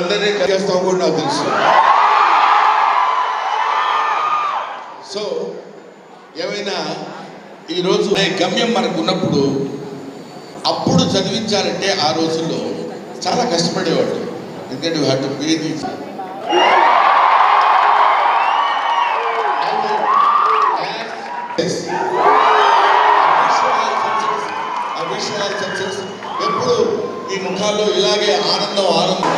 అందరినీ చేస్తాం కూడా నాకు తెలుసు. సో ఏమైనా ఈరోజు గమ్యం మనకు ఉన్నప్పుడు అప్పుడు చదివించాలంటే ఆ రోజుల్లో చాలా కష్టపడేవాడు. ఎందుకంటే you have to pay this. ఎప్పుడు ఈ ముఖాల్లో ఇలాగే ఆనందం ఆనందం.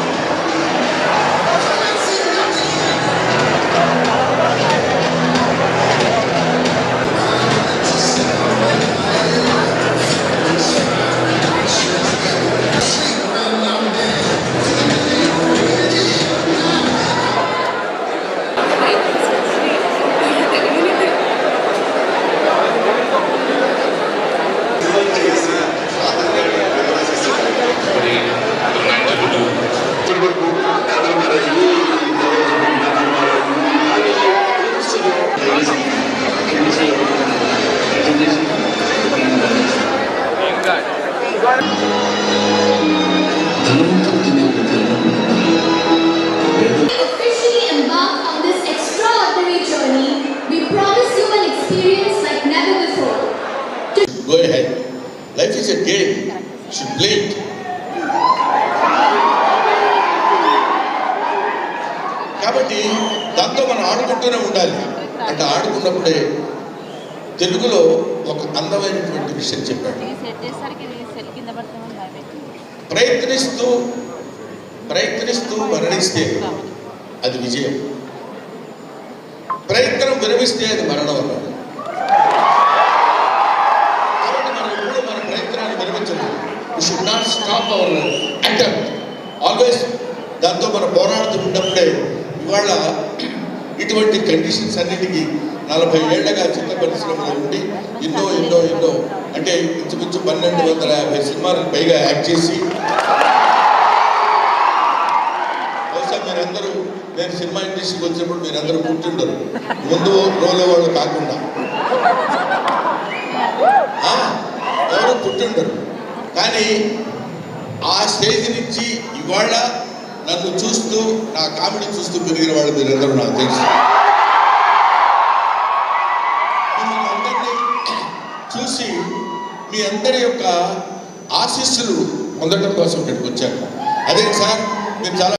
Officially embark on this extraordinary journey, we promise you an experience like never before. Go ahead. Life is a game. You should play it. కాబట్టి దాంతో మనం ఆడుకుంటూనే ఉండాలి. అంటే ఆడుకున్నప్పుడే తెలుగులో ఒక అందమైనటువంటి విషయం చెప్పాడు. ప్రయత్నిస్తూ మరణిస్తే అది విజయం, ప్రయత్నం విరమిస్తే అది మరణం అన్నాడు. కాబట్టి మనం ఎప్పుడు మన ప్రయత్నాన్ని విరమించదు. We should not stop our attempt always. దాంతో మనం పోరాడుతూ ఉన్నప్పుడే ఇవాళ ఇటువంటి కండిషన్స్ అన్నిటికీ 40 ఏళ్లగా చిత్ర పరిశ్రమలో ఉండి ఎన్నో అంటే ఇంచుమించు 1250 సినిమాలకు పైగా యాక్ట్ చేసి, బహుశా మీరందరూ నేను సినిమా ఇండస్ట్రీకి వచ్చినప్పుడు మీరందరూ పుట్టిండరు, ముందు రోల్ వాళ్ళు కాకుండా ఎవరు పుట్టిండరు. కానీ ఆ స్టేజ్ నుంచి ఇవాళ నన్ను చూస్తూ నా కామెడీ చూస్తూ పెరిగిన వాళ్ళు మీరందరూ నాకు తెలుసు. మిమ్మల్ని అందరినీ చూసి మీ అందరి యొక్క ఆశీస్సులు పొందడం కోసం ఇక్కడికి వచ్చాను. అదే సార్, మీరు చాలా